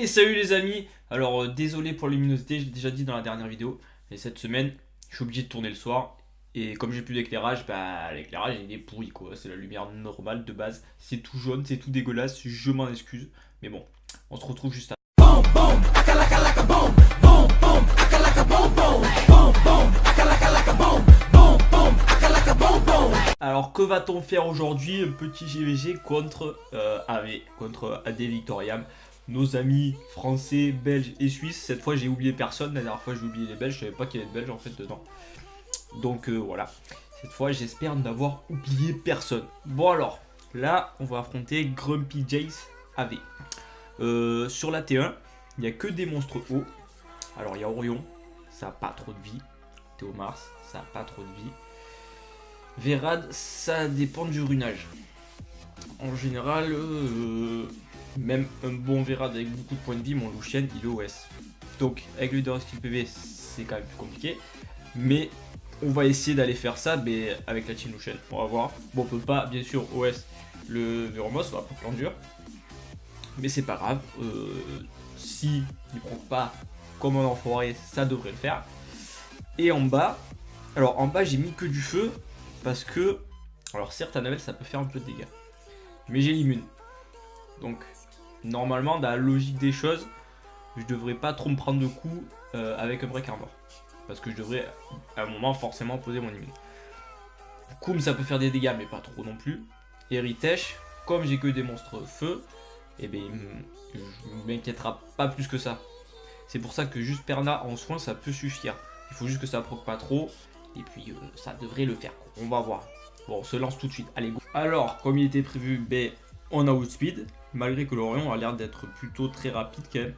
Et salut les amis. Alors désolé pour la luminosité, j'ai déjà dit dans la dernière vidéo, mais cette semaine je suis obligé de tourner le soir. Et comme j'ai plus d'éclairage, bah l'éclairage il est pourri quoi, c'est la lumière normale de base. C'est tout jaune, c'est tout dégueulasse, je m'en excuse. Mais bon, on se retrouve juste après. Alors que va-t-on faire aujourd'hui? Un petit GVG contre AV, contre AD Victoriam. Nos amis français, belges et suisses. Cette fois j'ai oublié personne, la dernière fois j'ai oublié les belges, je savais pas qu'il y avait de belges en fait dedans. Donc voilà, cette fois j'espère n'avoir oublié personne. Bon alors, là on va affronter Grumpy Jace AV. Sur la T1, il n'y a que des monstres hauts. Alors il y a Orion, ça a pas trop de vie. Théomars, ça a pas trop de vie. Verad, ça dépend du runage. En général, même un bon Verad avec beaucoup de points de vie, mon Lucien, il est OS. Donc, avec le leader skill PV, c'est quand même plus compliqué. Mais on va essayer d'aller faire ça mais avec la team Lucien. On va voir. Bon, on peut pas, bien sûr, OS le Veromos, on va pas plan dur. Mais c'est pas grave. Si il prend pas comme un enfoiré, ça devrait le faire. Et en bas, alors en bas, j'ai mis que du feu. Parce que, alors certes à Navel ça peut faire un peu de dégâts, mais j'ai l'immune. Donc normalement dans la logique des choses, je devrais pas trop me prendre de coups avec un break armor. Parce que je devrais à un moment forcément poser mon immune. Koum ça peut faire des dégâts mais pas trop non plus. Et Ritesh, comme j'ai que des monstres feu, et bien je m'inquiétera pas plus que ça. C'est pour ça que juste Perna en soin ça peut suffire. Il faut juste que ça proc pas trop. Et puis ça devrait le faire. On va voir. Bon, on se lance tout de suite. Allez, go. Alors, comme il était prévu, ben, on a outspeed. Malgré que l'Orion a l'air d'être plutôt très rapide quand même.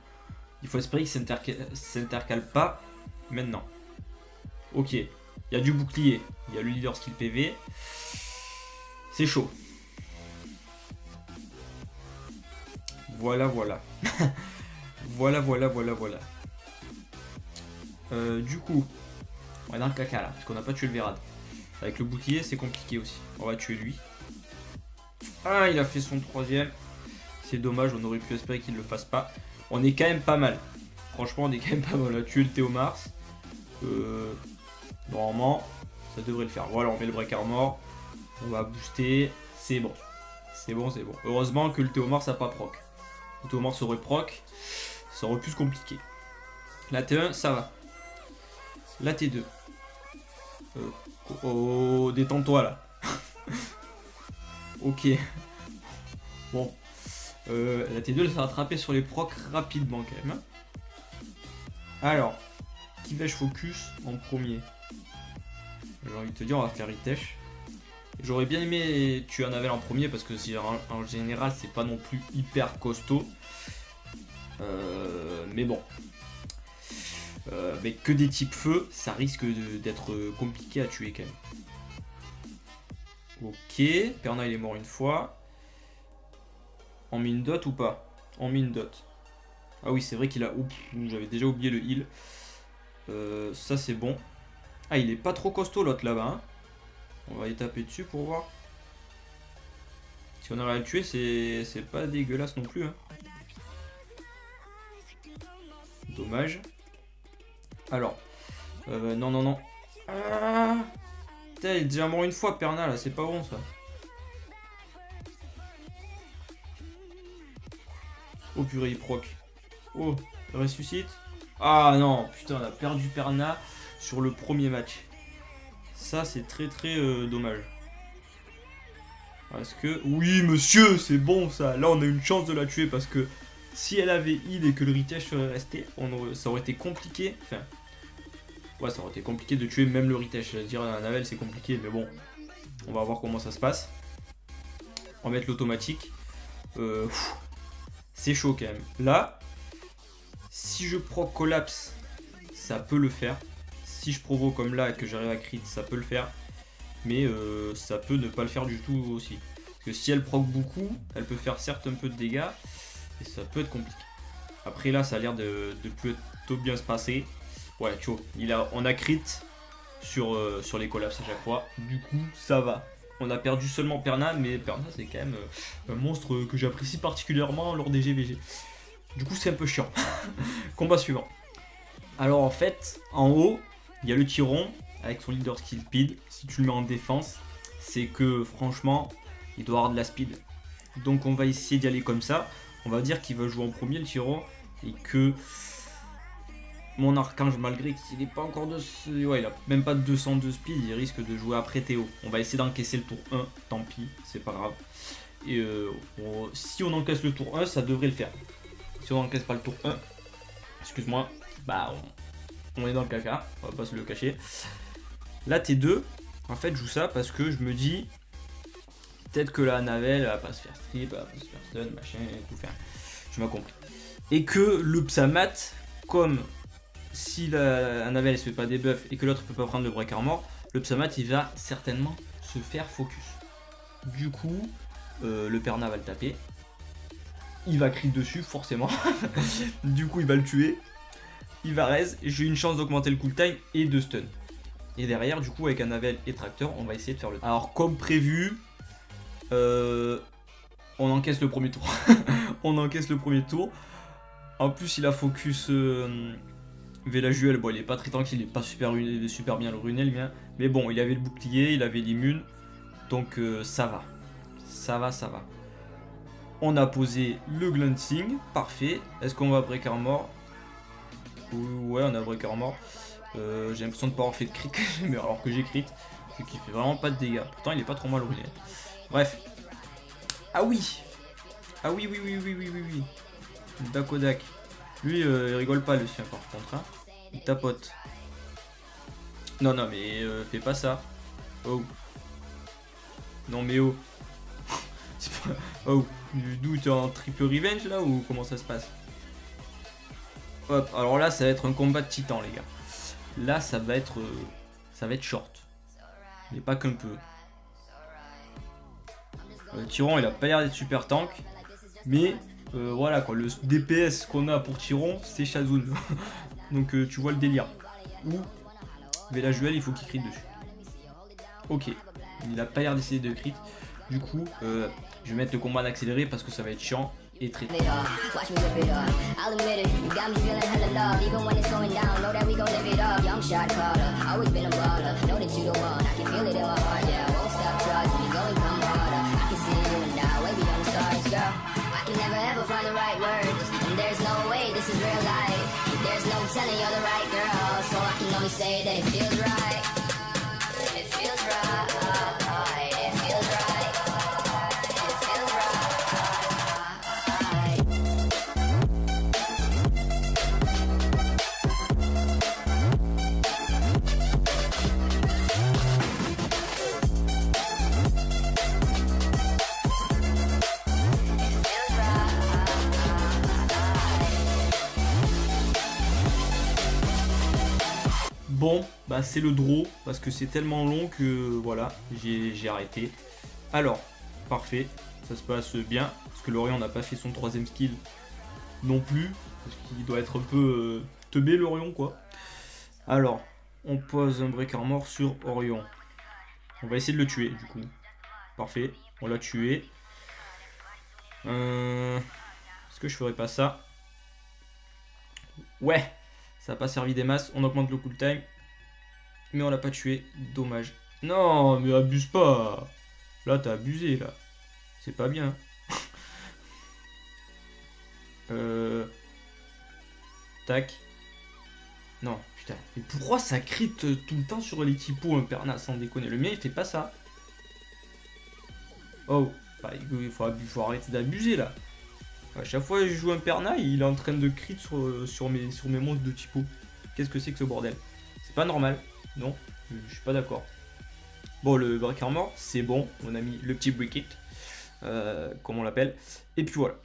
Il faut espérer qu'il ne s'intercale pas maintenant. Ok. Il y a du bouclier. Il y a le leader skill PV. C'est chaud. Voilà, voilà. voilà. Du coup... On est dans le caca là, parce qu'on n'a pas tué le Verad. Avec le bouclier, c'est compliqué aussi. On va tuer lui. Ah, il a fait son troisième. C'est dommage, on aurait pu espérer qu'il ne le fasse pas. On est quand même pas mal. Franchement, on est quand même pas mal. On a tué le Théomars. Normalement, ça devrait le faire. Voilà, on met le break armor. On va booster. C'est bon. C'est bon. Heureusement que le Théomars n'a pas proc. Le Théomars aurait proc. Ça aurait pu se compliquer. La T1, ça va. La T2. Oh, détends-toi là. Ok. Bon. La T2 elle s'est rattrapée sur les procs rapidement quand même. Alors, qui vais-je focus en premier? J'ai envie de te dire, on va faire Ritesh. J'aurais bien aimé tuer un Navel en premier parce que en général c'est pas non plus hyper costaud. Mais bon. Mais que des types feu, ça risque d'être compliqué à tuer quand même. Ok, Perna il est mort une fois. En mine dot ou pas? En mine dot. Ah oui, c'est vrai qu'il a... Oups, j'avais déjà oublié le heal. Ça c'est bon. Ah, il est pas trop costaud l'autre là-bas. Hein. On va y taper dessus pour voir. Si on arrive à le tuer, c'est pas dégueulasse non plus. Hein. Dommage. Alors, non. Ah, putain, il est déjà mort une fois, Perna, là, c'est pas bon, ça. Oh, purée, il proc. Oh, il ressuscite. Ah, non, putain, on a perdu Perna sur le premier match. Ça, c'est très, dommage. Parce que... Oui, monsieur, c'est bon, ça. Là, on a une chance de la tuer, parce que si elle avait heal et que le Ritesh serait resté, ça aurait été compliqué. Enfin... Ouais, ça aurait été compliqué de tuer même le Ritesh. Dire un Navel, c'est compliqué, mais bon. On va voir comment ça se passe. On va mettre l'automatique. C'est chaud quand même. Là, si je proc collapse, ça peut le faire. Si je provoque comme là et que j'arrive à crit, ça peut le faire. Mais ça peut ne pas le faire du tout aussi. Parce que si elle proc beaucoup, elle peut faire certes un peu de dégâts. Et ça peut être compliqué. Après là, ça a l'air de plutôt bien se passer. Ouais, tu vois, on a crit sur les collapses à chaque fois. Du coup, ça va. On a perdu seulement Perna, mais Perna, c'est quand même un monstre que j'apprécie particulièrement lors des GVG. Du coup, c'est un peu chiant. Combat suivant. Alors en fait, en haut, il y a le Tyron avec son leader skill speed. Si tu le mets en défense, c'est que franchement, il doit avoir de la speed. Donc on va essayer d'y aller comme ça. On va dire qu'il va jouer en premier le Tyron et que mon Archange, malgré qu'il n'est pas encore de... Ouais, il a même pas de 200 de speed, il risque de jouer après Théo. On va essayer d'encaisser le tour 1, tant pis, c'est pas grave. Et si on encaisse le tour 1, ça devrait le faire. Si on encaisse pas le tour 1, excuse-moi, bah on est dans le caca, on va pas se le cacher. Là T2, en fait je joue ça parce que je me dis, peut-être que la Navel elle va pas se faire strip, elle va pas se faire stun, machin et tout, enfin, tu m'as compris. Et que le Psamat, comme si la Navel se fait pas des buffs et que l'autre peut pas prendre le break armor, le Psamat il va certainement se faire focus. Du coup, le Perna va le taper. Il va crit dessus, forcément. Du coup, il va le tuer. Il va raise. J'ai une chance d'augmenter le cooltime et de stun. Et derrière, du coup, avec un Navel et Tracteur, on va essayer de faire le... Alors, comme prévu, on encaisse le premier tour. On encaisse le premier tour. En plus, il a focus Velajuel. Bon, il est pas très tranquille, il est pas super bien le runé, le mien. Mais bon, il avait le bouclier, il avait l'immune. Donc, ça va. Ça va. On a posé le glancing, parfait. Est-ce qu'on va break armor? Ouais, on a break armor. J'ai l'impression de pas avoir fait de crit, mais alors que j'ai crit, c'est qu'il fait vraiment pas de dégâts. Pourtant, il est pas trop mal roulé. Bref. Ah oui. Dakodak. Lui, il rigole pas le sien par contre. Hein. Il tapote. Non, mais fais pas ça. Oh. Non, mais oh. Oh, d'où t'es en triple revenge là ou comment ça se passe? Hop, alors là ça va être un combat de titan les gars. Là ça va être short. Mais pas qu'un peu. Le Tyron il a pas l'air d'être super tank. Mais voilà quoi, le DPS qu'on a pour Tyron c'est Shazun. Donc tu vois le délire. Ou Velajuel il faut qu'il crit dessus. Ok, il a pas l'air d'essayer de crit. Du coup, je vais mettre le combat en accéléré parce que ça va être chiant et très. Bon, bah c'est le draw, parce que c'est tellement long que voilà, j'ai arrêté. Alors, parfait, ça se passe bien, parce que Lorient n'a pas fait son troisième skill non plus, parce qu'il doit être un peu teubé Lorient quoi. Alors, on pose un break armor sur Orion. On va essayer de le tuer du coup. Parfait, on l'a tué. Est-ce que je ferais pas ça? Ouais, ça n'a pas servi des masses. On augmente le cooltime. Mais on l'a pas tué. Dommage. Non, mais abuse pas. Là, t'as abusé, là. C'est pas bien. Tac. Non, putain. Mais pourquoi ça crit tout le temps sur les typos, un perna, sans déconner? Le mien, il fait pas ça. Oh. Bah, il faut arrêter d'abuser, là. À chaque fois que je joue un perna, il est en train de crit sur mes monstres de typo. Qu'est-ce que c'est que ce bordel? C'est pas normal. Non, je suis pas d'accord. Bon, le break armor, c'est bon. On a mis le petit briquet, comme on l'appelle. Et puis voilà.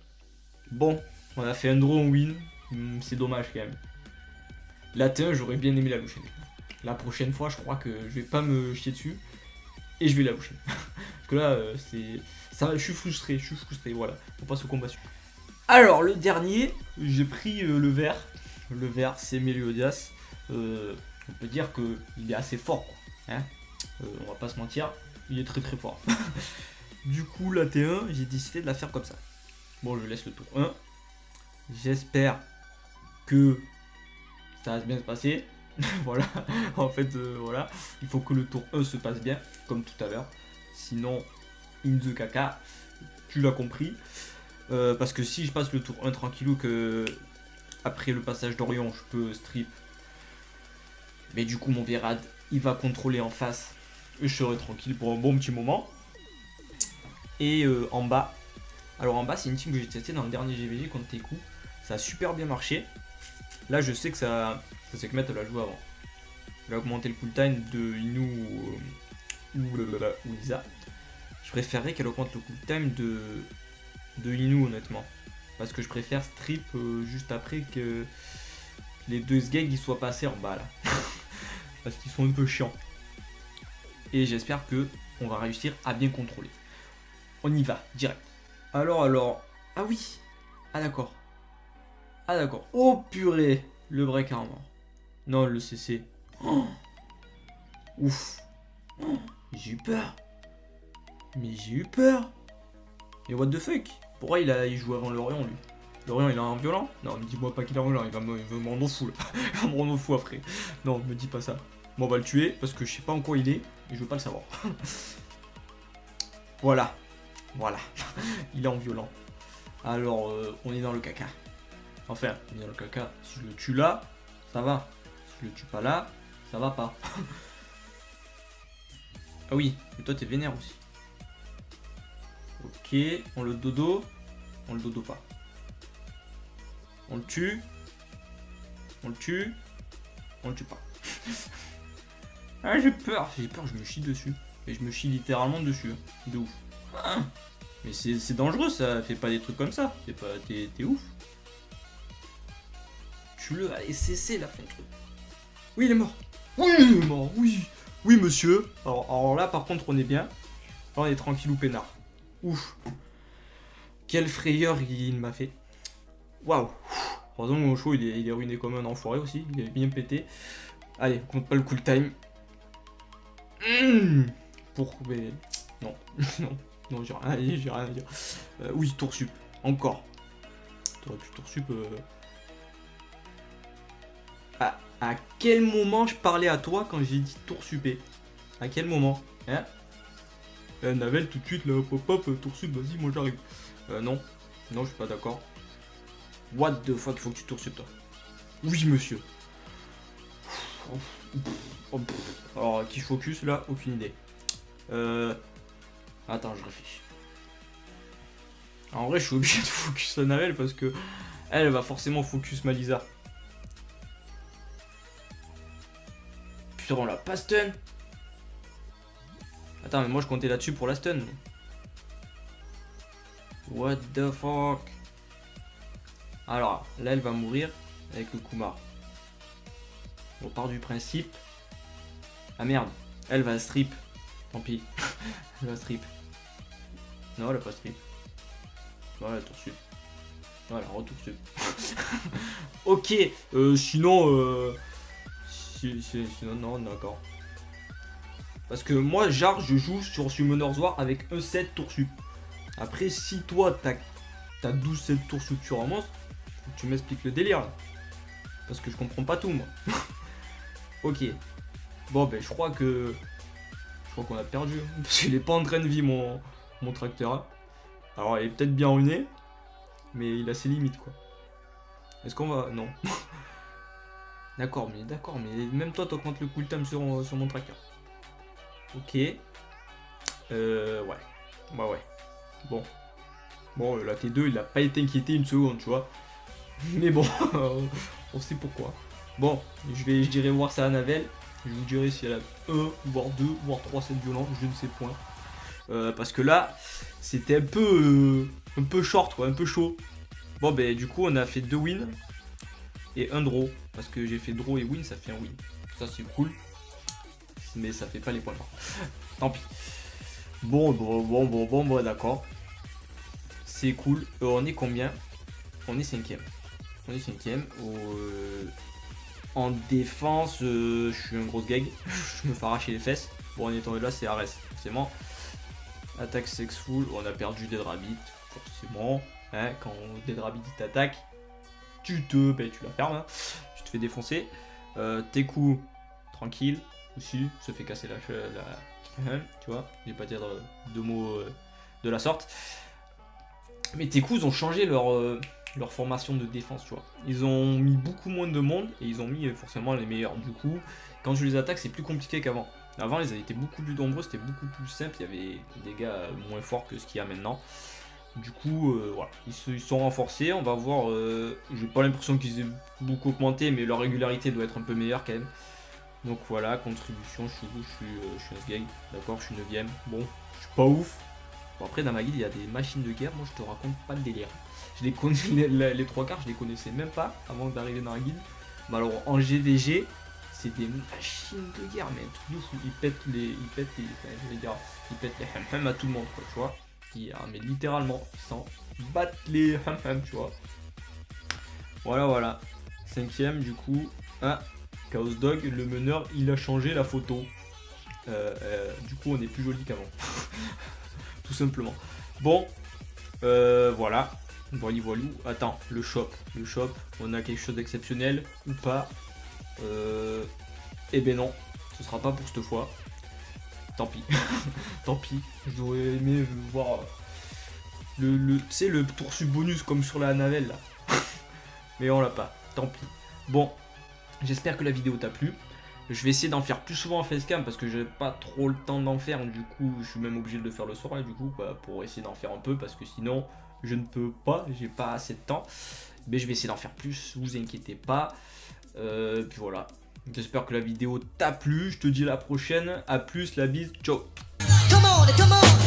Bon, on a fait un draw en win. C'est dommage quand même. La T1, j'aurais bien aimé la loucher. La prochaine fois, je crois que je vais pas me chier dessus. Et je vais la loucher. Parce que là, je suis frustré, voilà. On passe au combat suivant. Alors, le dernier, j'ai pris le vert. Le vert, c'est Meliodas. On peut dire qu'il est assez fort, quoi. Hein, on va pas se mentir, il est très très fort. Du coup, la T1, j'ai décidé de la faire comme ça. Bon, je laisse le tour 1. J'espère que ça va bien se passer. Voilà, en fait, voilà. Il faut que le tour 1 se passe bien, comme tout à l'heure. Sinon, in the caca, tu l'as compris. Parce que si je passe le tour 1 tranquillou, que après le passage d'Orion, je peux strip. Mais du coup, mon Virad, il va contrôler en face. Et je serai tranquille pour un bon petit moment. Et en bas. Alors en bas, c'est une team que j'ai testée dans le dernier GVG contre Teku. Ça a super bien marché. Là, je sais que ça c'est que Matt l'a joué avant. Il a augmenté le cooltime de Inu ou Lisa. Je préférerais qu'elle augmente le cooltime de Inu, honnêtement. Parce que je préfère strip juste après que les deux Sgeg ils soient passés en bas là. Parce qu'ils sont un peu chiants. Et j'espère que on va réussir à bien contrôler. On y va, direct. Alors. Ah oui. Ah d'accord. Ah d'accord. Oh purée. Le break armor. Non, le CC. Oh. Ouf. Oh. J'ai eu peur. Mais j'ai eu peur. Mais what the fuck. Pourquoi il joue avant Lorient lui? Lorient il a un violent? Non, mais dis-moi pas qu'il a un violent, il va me rendre fou là. Il va me rendre fou après. Non, me dis pas ça. Bon, on va le tuer parce que je sais pas en quoi il est et je veux pas le savoir. Voilà. Il est en violent. Alors, on est dans le caca. Enfin, on est dans le caca. Si je le tue là, ça va. Si je le tue pas là, ça va pas. Ah oui, mais toi t'es vénère aussi. Ok, on le dodo. On le dodo pas. On le tue. On le tue. On le tue pas. Ah, j'ai peur, je me chie dessus. Et je me chie littéralement dessus. De ouf. Ah, mais c'est dangereux ça, fais pas des trucs comme ça. T'es ouf. Tue-le, allez, cessez la fin de truc. Oui, il est mort. Oui, il est mort, oui. Oui, monsieur. Alors là, par contre, on est bien. Là, on est tranquille ou peinard. Ouf. Quelle frayeur il m'a fait. Waouh. Heureusement, mon show, il est ruiné comme un enfoiré aussi. Il est bien pété. Allez, on compte pas le cool time. Mais... Non. Non, j'ai rien à dire. Oui, tour sup. Encore. T'aurais pu tour sup... À quel moment je parlais à toi quand j'ai dit tour supé? À quel moment? Hein? Navel tout de suite là, hop, tour sup, vas-y, moi j'arrive. Non, je suis pas d'accord. What the fuck, il faut que tu tour sup toi. Oui, monsieur. Alors, qui je focus là? Aucune idée. Attends, je réfléchis. En vrai, je suis obligé de focus à Navel parce que elle va forcément focus Malisa. Putain, on l'a pas stun. Attends, mais moi je comptais là-dessus pour la stun. What the fuck. Alors, là elle va mourir avec le Kumar. On part du principe. Ah merde, elle va strip. Tant pis. Elle va strip. Non, elle a pas strip. Voilà, tour sup. Voilà, retour sup. Ok, sinon... Sinon, non, d'accord. Parce que moi, genre, je joue sur Summoner's War avec un 7 tour sup. Après, si toi, t'as 12 7 tours sup sur un monstre, faut que tu m'expliques le délire là. Parce que je comprends pas tout, moi. Ok. Bon, ben, je crois qu'on a perdu. Parce qu'il est pas en train de vivre, mon tracteur. Alors, il est peut-être bien ruiné, mais il a ses limites, quoi. Est-ce qu'on va... Non. D'accord, mais même toi, t'augmentes le cooltime sur mon tracker. Ok. Ouais. Bah ouais. Bon, la T2, il a pas été inquiété une seconde, tu vois. Mais bon, on sait pourquoi. Bon, je dirais voir ça à Navel. Je vous dirai si elle a 1, voire 2, voire 3 sets violents, je ne sais point. Parce que là, c'était un peu short, quoi, un peu chaud. Bon, ben du coup, on a fait 2 wins et un draw. Parce que j'ai fait draw et win, ça fait un win. Ça, c'est cool. Mais ça fait pas les points forts. Tant pis. Bon, d'accord. C'est cool. On est combien? On est 5ème. En défense, je suis un gros gag. Je me fais arracher les fesses. Bon, en étant là, c'est Ares, forcément. Attaque sexful, on a perdu Dead Rabbit, forcément. Hein, quand Dead Rabbit t'attaque, tu la fermes, hein. Tu te fais défoncer. Teku, tranquille, aussi, se fait casser la tu vois, je vais pas dire deux mots de la sorte. Mais Teku, ils ont changé leur formation de défense, tu vois. Ils ont mis beaucoup moins de monde et ils ont mis forcément les meilleurs. Du coup, quand je les attaque, c'est plus compliqué qu'avant. Avant, ils avaient été beaucoup plus nombreux, c'était beaucoup plus simple. Il y avait des gars moins forts que ce qu'il y a maintenant. Du coup, voilà, ils sont renforcés. On va voir. J'ai pas l'impression qu'ils aient beaucoup augmenté, mais leur régularité doit être un peu meilleure quand même. Donc voilà, contribution, je suis un sgeg, d'accord, je suis 9ème. Bon, je suis pas ouf. Bon, après, dans ma guilde, il y a des machines de guerre. Moi, je te raconte pas le délire. Je les connais, les 3 quarts, je les connaissais même pas avant d'arriver dans la guilde. Mais alors, en GVG, c'est des machines de guerre, mais un truc de fou. Ils pètent les ham-ham à tout le monde, quoi, tu vois. Mais littéralement, ils s'en battent les ham-ham, tu vois. Voilà. 5ème, du coup. Ah, Chaos Dog, le meneur, il a changé la photo. Du coup, on est plus joli qu'avant. Tout simplement. Bon, voilà. Voilou. Attends, le shop. On a quelque chose d'exceptionnel ou pas? Eh ben non, ce sera pas pour cette fois. Tant pis. Tant pis. J'aurais aimé voir tu sais, le tour sub bonus comme sur la navelle là. Mais on l'a pas. Tant pis. Bon, j'espère que la vidéo t'a plu. Je vais essayer d'en faire plus souvent en facecam parce que j'ai pas trop le temps d'en faire. Du coup, je suis même obligé de le faire le soir là, du coup, pour essayer d'en faire un peu parce que sinon, je ne peux pas. J'ai pas assez de temps. Mais je vais essayer d'en faire plus. Vous inquiétez pas. Puis voilà. J'espère que la vidéo t'a plu. Je te dis à la prochaine. A plus, la bise. Ciao. Come on.